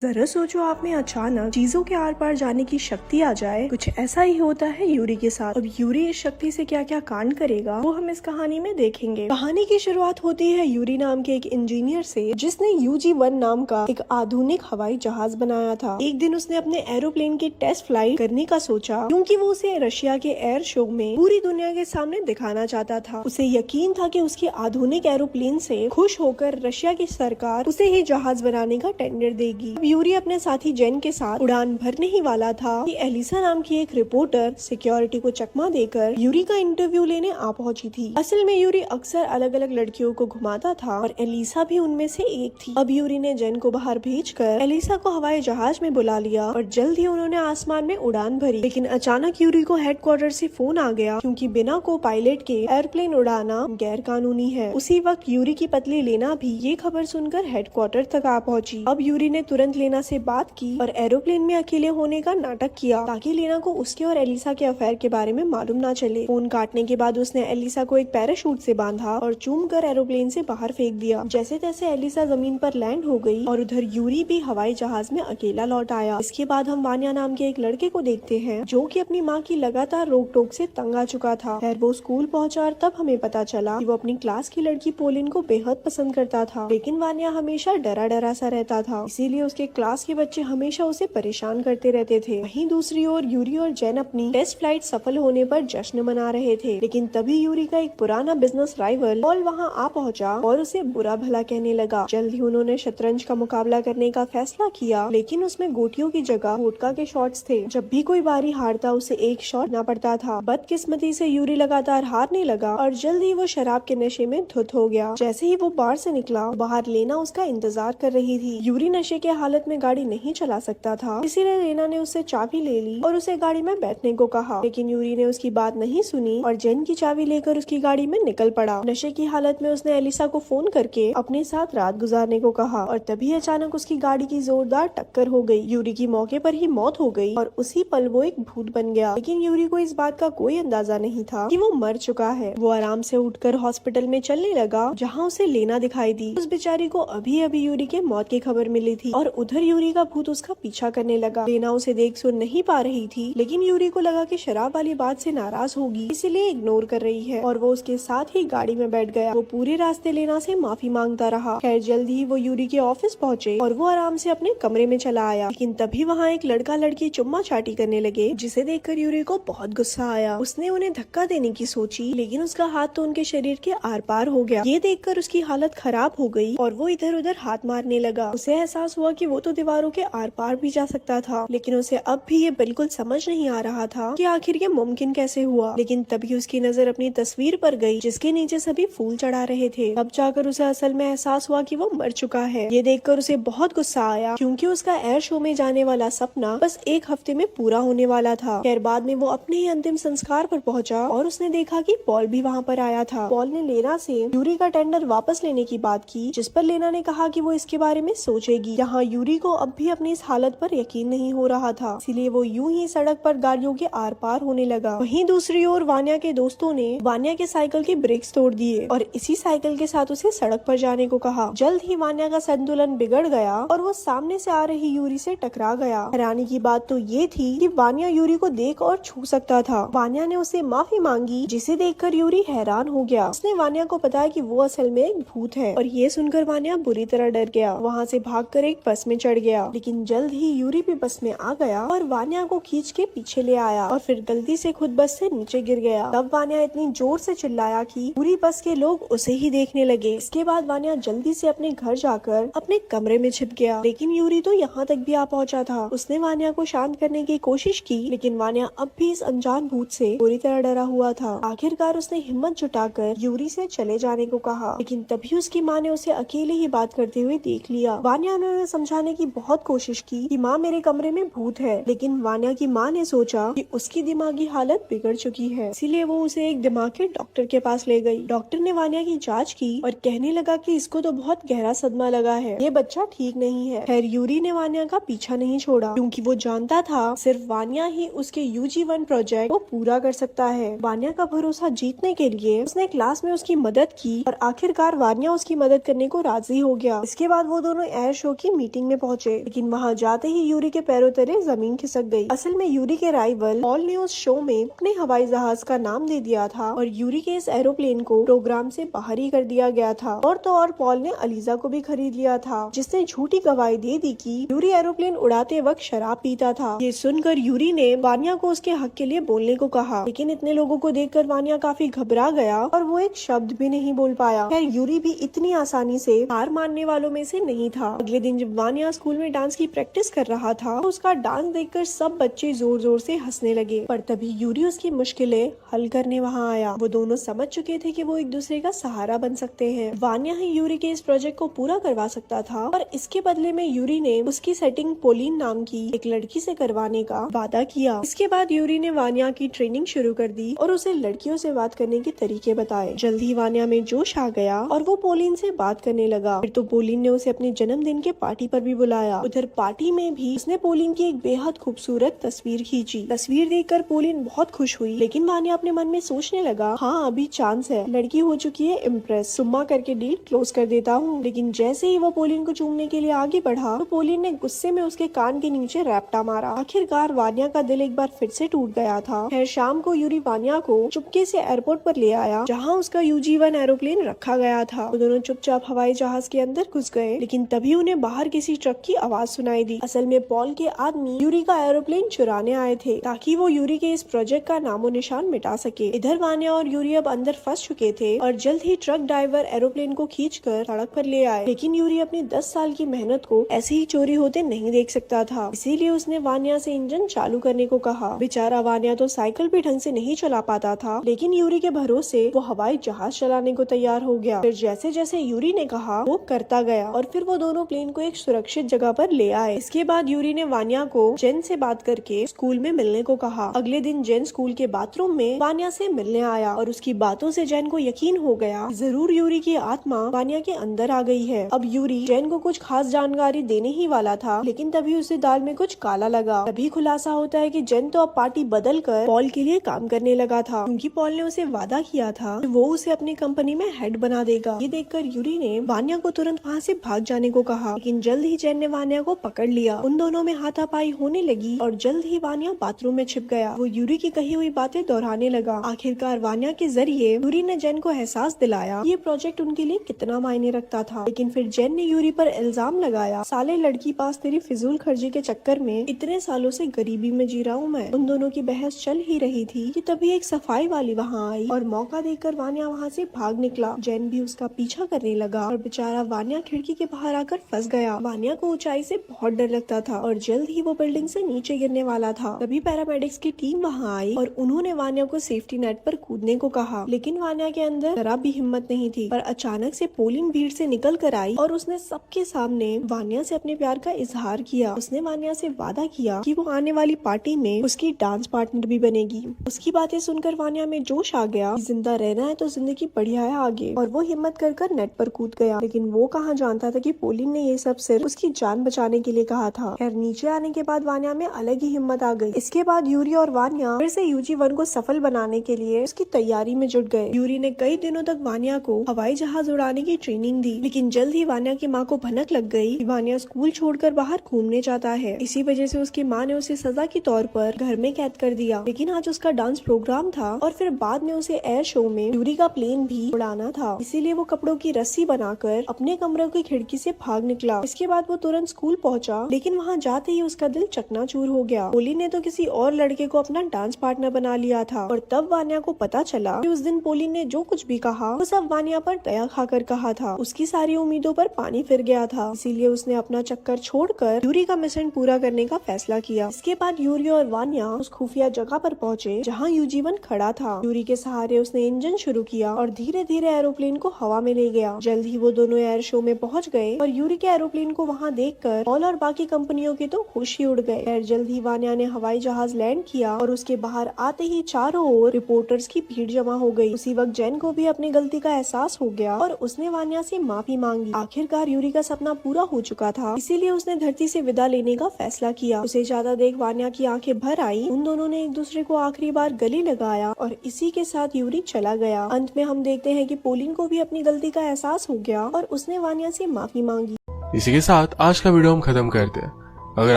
जरा सोचो, आप में अचानक चीजों के आर पार जाने की शक्ति आ जाए। कुछ ऐसा ही होता है यूरी के साथ। अब यूरी इस शक्ति से क्या क्या कांड करेगा वो हम इस कहानी में देखेंगे। कहानी की शुरुआत होती है यूरी नाम के एक इंजीनियर से, जिसने UG-1 नाम का एक आधुनिक हवाई जहाज बनाया था। एक दिन उसने अपने एरोप्लेन की टेस्ट फ्लाइट करने का सोचा, क्योंकि वो उसे रशिया के एयर शो में पूरी दुनिया के सामने दिखाना चाहता था। उसे यकीन था कि उसके आधुनिक एरोप्लेन से खुश होकर रशिया की सरकार उसे ही जहाज बनाने का टेंडर देगी। यूरी अपने साथी जेन के साथ उड़ान भरने ही वाला था कि एलिसा नाम की एक रिपोर्टर सिक्योरिटी को चकमा देकर यूरी का इंटरव्यू लेने आ पहुंची थी। असल में यूरी अक्सर अलग अलग लड़कियों को घुमाता था और एलिसा भी उनमें से एक थी। अब यूरी ने जेन को बाहर भेजकर एलिसा को हवाई जहाज में बुला लिया और जल्द ही उन्होंने आसमान में उड़ान भरी। लेकिन अचानक यूरी को हेडक्वार्टर से फोन आ गया, क्योंकि बिना को पायलट के एयरप्लेन उड़ाना गैर कानूनी है। उसी वक्त यूरी की पतली लेना भी ये खबर सुनकर हेडक्वार्टर तक आ पहुंची। अब यूरी ने तुरंत लेना से बात की और एरोप्लेन में अकेले होने का नाटक किया, ताकि लेना को उसके और एलिसा के अफेयर के बारे में मालूम ना चले। फोन काटने के बाद उसने एलिसा को एक पैराशूट से बांधा और चूम कर एरोप्लेन से बाहर फेंक दिया। जैसे तैसे एलिसा जमीन पर लैंड हो गई और उधर यूरी भी हवाई जहाज में अकेला लौट आया। इसके बाद हम वान्या नाम के एक लड़के को देखते हैं, जो कि अपनी माँ की लगातार रोक टोक से तंग आ चुका था। खैर वो स्कूल पहुंचा और तब हमें पता चला कि वो अपनी क्लास की लड़की पोलिन को बेहद पसंद करता था। लेकिन वान्या हमेशा डरा डरा सा रहता था, इसीलिए उसके क्लास के बच्चे हमेशा उसे परेशान करते रहते थे। वहीं दूसरी ओर यूरी और जेन अपनी टेस्ट फ्लाइट सफल होने पर जश्न मना रहे थे। लेकिन तभी यूरी का एक पुराना बिजनेस राइवल पॉल वहां आ पहुंचा और उसे बुरा भला कहने लगा। जल्द ही उन्होंने शतरंज का मुकाबला करने का फैसला किया, लेकिन उसमें गोटियों की जगह वोडका के शॉट्स थे। जब भी कोई बारी हारता उसे एक शॉट ना पड़ता था। बदकिस्मती से यूरी लगातार हारने लगा और जल्द ही वो शराब के नशे में धुत हो गया। जैसे ही वो बार से निकला, बाहर लेना उसका इंतजार कर रही थी। यूरी नशे के हालत में गाड़ी नहीं चला सकता था, इसीलिए लेना ने उससे चाबी ले ली और उसे गाड़ी में बैठने को कहा। लेकिन यूरी ने उसकी बात नहीं सुनी और जेन की चाबी लेकर उसकी गाड़ी में निकल पड़ा। नशे की हालत में उसने एलिसा को फोन करके अपने साथ रात गुजारने को कहा और तभी अचानक उसकी गाड़ी की जोरदार टक्कर हो गई। यूरी की मौके पर ही मौत हो गई और उसी पल वो एक भूत बन गया। लेकिन यूरी को इस बात का कोई अंदाजा नहीं था कि वो मर चुका है। वो आराम से उठकर हॉस्पिटल में चलने लगा, जहाँ उसे लेना दिखाई दी। उस बेचारी को अभी अभी यूरी के मौत की खबर मिली थी और उधर यूरी का भूत उसका पीछा करने लगा। लेना उसे देख सुन नहीं पा रही थी, लेकिन यूरी को लगा कि शराब वाली बात से नाराज होगी, इसीलिए इग्नोर कर रही है और वो उसके साथ ही गाड़ी में बैठ गया। वो पूरे रास्ते लेना से माफी मांगता रहा। खैर जल्द ही वो यूरी के ऑफिस पहुंचे और वो आराम से अपने कमरे में चला आया। लेकिन तभी वहाँ एक लड़का लड़की चुम्मा चाटी करने लगे, जिसे देखकर यूरी को बहुत गुस्सा आया। उसने उन्हें धक्का देने की सोची, लेकिन उसका हाथ तो उनके शरीर के आर पार हो गया। ये देखकर उसकी हालत खराब हो गई और वो इधर उधर हाथ मारने लगा। उसे एहसास हुआ कि वो तो दीवारों के आर पार भी जा सकता था, लेकिन उसे अब भी ये बिल्कुल समझ नहीं आ रहा था कि आखिर ये मुमकिन कैसे हुआ। लेकिन तभी उसकी नजर अपनी तस्वीर पर गई, जिसके नीचे सभी फूल चढ़ा रहे थे। अब जाकर उसे असल में एहसास हुआ कि वो मर चुका है। ये देखकर उसे बहुत गुस्सा आया, क्योंकि उसका एयर शो में जाने वाला सपना बस एक हफ्ते में पूरा होने वाला था। खैर बाद में वो अपने ही अंतिम संस्कार पर पहुंचा और उसने देखा कि पॉल भी वहाँ पर आया था। पॉल ने लेना से यूरी का टेंडर वापस लेने की बात की, जिस पर लेना ने कहा कि वो इसके बारे में सोचेगी। यहाँ यूरी को अब भी अपनी इस हालत पर यकीन नहीं हो रहा था, इसीलिए वो यूं ही सड़क पर गाड़ियों के आर पार होने लगा। वहीं दूसरी ओर वान्या के दोस्तों ने वान्या के साइकिल के ब्रेक्स तोड़ दिए और इसी साइकिल के साथ उसे सड़क पर जाने को कहा। जल्द ही वान्या का संतुलन बिगड़ गया और वो सामने से आ रही यूरी से टकरा गया। हैरानी की बात तो ये थी कि वान्या यूरी को देख और छू सकता था। वान्या ने उससे माफी मांगी, जिसे देखकर यूरी हैरान हो गया। उसने वान्या को बताया कि वो असल में एक भूत है और ये सुनकर वान्या बुरी तरह डर गया। वहाँ से भागकर एक बस में चढ़ गया। लेकिन जल्द ही यूरी भी बस में आ गया और वान्या को खींच के पीछे ले आया और फिर गलती से खुद बस से नीचे गिर गया। तब वान्या इतनी जोर से चिल्लाया कि पूरी बस के लोग उसे ही देखने लगे। इसके बाद वान्या जल्दी से अपने घर जाकर अपने कमरे में छिप गया। लेकिन यूरी तो यहाँ तक भी आ पहुँचा था। उसने वान्या को शांत करने की कोशिश की, लेकिन वान्या अब भी इस अनजान भूत से पूरी तरह डरा हुआ था। आखिरकार उसने हिम्मत जुटाकर यूरी से चले जाने को कहा, लेकिन तभी उसकी माँ ने उसे अकेले ही बात करते हुए देख लिया। वान्या ने उन्हें समझाने की बहुत कोशिश की कि माँ मेरे कमरे में भूत है, लेकिन वान्या की माँ ने सोचा कि उसकी दिमागी हालत बिगड़ चुकी है, इसीलिए वो उसे एक दिमाग के डॉक्टर के पास ले गई। डॉक्टर ने वान्या की जांच की और कहने लगा कि इसको तो बहुत गहरा सदमा लगा है, ये बच्चा ठीक नहीं है। खैर यूरी ने वान्या का पीछा नहीं छोड़ा, क्योंकि वो जानता था सिर्फ वान्या ही उसके UG-1 प्रोजेक्ट को पूरा कर सकता है। वान्या का भरोसा जीतने के लिए उसने क्लास में उसकी मदद की और आखिरकार वान्या उसकी मदद करने को राजी हो गया। इसके बाद वो दोनों एयर शो की मीटिंग में पहुंचे, लेकिन वहां जाते ही यूरी के पैरों तले जमीन खिसक गई। असल में यूरी के राइवल पॉल ने उस शो में अपने हवाई जहाज का नाम दे दिया था और यूरी के इस एरोप्लेन को प्रोग्राम से बाहर ही कर दिया गया था। और तो और पॉल ने अलीजा को भी खरीद लिया था, जिसने झूठी गवाही दे दी कि यूरी एरोप्लेन उड़ाते वक्त शराब पीता था। ये सुनकर यूरी ने वानिया को उसके हक के लिए बोलने को कहा, लेकिन इतने लोगों को देखकर वानिया काफी घबरा गया और वो एक शब्द भी नहीं बोल पाया। खैर यूरी भी इतनी आसानी से हार मानने वालों में से नहीं था। अगले दिन जब वानिया स्कूल में डांस की प्रैक्टिस कर रहा था, तो उसका डांस देखकर सब बच्चे जोर जोर से हंसने लगे। पर तभी यूरी उसकी मुश्किलें हल करने वहाँ आया। वो दोनों समझ चुके थे कि वो एक दूसरे का सहारा बन सकते हैं। वानिया ही यूरी के इस प्रोजेक्ट को पूरा करवा सकता था और इसके बदले में यूरी ने उसकी सेटिंग पोलिन नाम की एक लड़की से करवाने का वादा किया। इसके बाद यूरी ने वानिया की ट्रेनिंग शुरू कर दी और उसे लड़कियों से बात करने के तरीके बताए। जल्दी वानिया में जोश आ गया और वो पोलिन से बात करने लगा। फिर तो पोलिन ने उसे अपने जन्मदिन के पार्टी पर भी बुलाया। उधर पार्टी में भी उसने पोलिन की एक बेहद खूबसूरत तस्वीर खींची। तस्वीर देखकर पोलिन बहुत खुश हुई, लेकिन वानिया अपने मन में सोचने लगा, हाँ अभी चांस है, लड़की हो चुकी है इम्प्रेस, सुम्मा करके डील क्लोज कर देता हूँ। लेकिन जैसे ही वो पोलिन को चूमने के लिए आगे बढ़ा, तो पोलिन ने गुस्से में उसके कान के नीचे रैप्टा मारा। आखिरकार वानिया का दिल एक बार फिर से टूट गया था। खैर शाम को यूरी वानिया को चुपके से एयरपोर्ट पर ले आया, जहाँ उसका UG-1 एरोप्लेन रखा गया था। वो दोनों चुपचाप हवाई जहाज के अंदर घुस गए, लेकिन तभी उन्हें बाहर किसी ट्रक की आवाज सुनाई दी। असल में पॉल के आदमी यूरी का एरोप्लेन चुराने आए थे, ताकि वो यूरी के इस प्रोजेक्ट का नामो निशान मिटा सके। इधर वानिया और यूरी अब अंदर फंस चुके थे और जल्द ही ट्रक ड्राइवर एरोप्लेन को खींचकर सड़क पर ले आए। लेकिन यूरी अपनी 10 साल की मेहनत को ऐसे ही चोरी होते नहीं देख सकता था, इसीलिए उसने वानिया से इंजन चालू करने को कहा। बेचारा वानिया तो साइकिल भी ढंग से नहीं चला पाता था, लेकिन यूरी के भरोसे वो हवाई जहाज चलाने को तैयार हो गया। फिर जैसे जैसे यूरी ने कहा वो करता गया और फिर वो दोनों प्लेन को एक सुरक्षित जगह पर ले आए। इसके बाद यूरी ने वानिया को जेन से बात करके स्कूल में मिलने को कहा। अगले दिन जेन स्कूल के बाथरूम में वानिया से मिलने आया और उसकी बातों से जेन को यकीन हो गया, जरूर यूरी की आत्मा वानिया के अंदर आ गई है। अब यूरी जेन को कुछ खास जानकारी देने ही वाला था, लेकिन तभी उसे दाल में कुछ काला लगा। तभी खुलासा होता है कि जेन तो अब पार्टी बदल कर पॉल के लिए काम करने लगा था, क्योंकि पॉल ने उसे वादा किया था कि वो उसे अपनी कंपनी में हेड बना देगा। ये देखकर यूरी ने वानिया को तुरंत वहाँ से भाग जाने को कहा, लेकिन जल्द ही जेन ने वानिया को पकड़ लिया। उन दोनों में हाथापाई होने लगी और जल्द ही वानिया बाथरूम में छिप गया। वो यूरी की कही हुई बातें दोहराने लगा। आखिरकार वानिया के जरिए यूरी ने जेन को एहसास दिलाया ये प्रोजेक्ट उनके लिए कितना मायने रखता था। लेकिन फिर जेन ने यूरी पर इल्जाम लगाया, साले लड़की पास तेरी फिजूल खर्ची के चक्कर में इतने सालों से गरीबी में जी रहा हूँ मैं। उन दोनों की बहस चल ही रही थी कि तभी एक सफाई वाली वहाँ आई और मौका देकर वानिया वहाँ से भाग निकला। जेन भी उसका पीछा करने लगा और बेचारा वानिया खिड़की के बाहर आकर फंस गया। वानिया को ऊंचाई से बहुत डर लगता था और जल्द ही वो बिल्डिंग से नीचे गिरने वाला था। तभी पैरामेडिक्स की टीम वहाँ आई और उन्होंने वानिया को सेफ्टी नेट पर कूदने को कहा, लेकिन वानिया के अंदर जरा भी हिम्मत नहीं थी। पर अचानक से पोलिन भीड़ से निकल कर आई और उसने सबके सामने वानिया से अपने प्यार का इजहार किया। उसने वानिया से वादा किया कि वो आने वाली पार्टी में उसकी डांस पार्टनर भी बनेगी। उसकी बातें सुनकर वानिया में जोश आ गया, जिंदा रहना है तो जिंदगी बढ़िया है आगे, और वो हिम्मत कर नेट पर कूद गया। लेकिन वो कहाँ जानता था कि पोलिन ने ये सब सिर्फ उसकी जान बचाने के लिए कहा था। खैर नीचे आने के बाद वानिया में अलग ही हिम्मत आ गई। इसके बाद यूरी और वानिया फिर से UG-1 को सफल बनाने के लिए उसकी तैयारी में जुट गए। यूरी ने कई दिनों तक वानिया को हवाई जहाज उड़ाने की ट्रेनिंग दी, लेकिन जल्द ही वानिया की माँ को भनक लग गई कि वानिया स्कूल छोड़कर बाहर घूमने जाता है। इसी वजह से उसकी माँ ने उसे सजा के तौर पर घर में कैद कर दिया। लेकिन आज उसका डांस प्रोग्राम था और फिर बाद में उसे एयर शो में यूरी का प्लेन भी उड़ाना था, इसीलिए वो कपड़ों की रस्सी बनाकर अपने कमरे की खिड़की से भाग निकला। इसके बाद वो तुरंत स्कूल पहुंचा, लेकिन वहाँ जाते ही उसका दिल चकनाचूर हो गया। पोलिन ने तो किसी और लड़के को अपना डांस पार्टनर बना लिया था और तब वानिया को पता चला कि उस दिन पोलिन ने जो कुछ भी कहा वो सब वानिया पर दया खाकर कहा था। उसकी सारी उम्मीदों पर पानी फिर गया था, इसीलिए उसने अपना चक्कर छोड़कर यूरी का मिशन पूरा करने का फैसला किया। इसके बाद यूरी और वानिया उस खुफिया जगह पर पहुँचे जहाँ UG-1 खड़ा था। यूरी के सहारे उसने इंजन शुरू किया और धीरे धीरे एरोप्लेन को हवा में ले गया। जल्द ही वो दोनों एयर शो में पहुँच गए और यूरी के एरोप्लेन को वहाँ देखकर पॉल और बाकी कंपनियों के तो खुश ही उड़ गए। खैर जल्द ही वानिया ने हवाई जहाज लैंड किया और उसके बाहर आते ही चारों ओर रिपोर्टर्स की भीड़ जमा हो गई। उसी वक्त जेन को भी अपनी गलती का एहसास हो गया और उसने वानिया से माफी मांगी। आखिरकार यूरी का सपना पूरा हो चुका था, इसीलिए उसने धरती से विदा लेने का फैसला किया। उसे ज्यादा देख वानिया की आंखें भर आई। उन दोनों ने एक दूसरे को आखिरी बार गले लगाया और इसी के साथ यूरी चला गया। अंत में हम देखते हैं कि पोलिन को भी अपनी गलती का एहसास हो गया और उसने वानिया से माफी मांगी। इसी के साथ आज का वीडियो हम खत्म करते हैं। अगर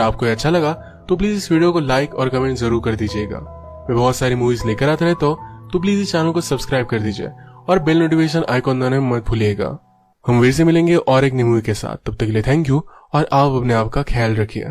आपको अच्छा लगा तो प्लीज इस वीडियो को लाइक और कमेंट जरूर कर दीजिएगा। मैं बहुत सारी मूवीज लेकर आता रहता हूँ, तो प्लीज इस चैनल को सब्सक्राइब कर दीजिए और बेल नोटिफिकेशन आइकॉन दबाना मत भूलिएगा। हम फिर से मिलेंगे और एक नई मूवी के साथ। तब तक के लिए थैंक यू और आप अपने आप का ख्याल रखिए।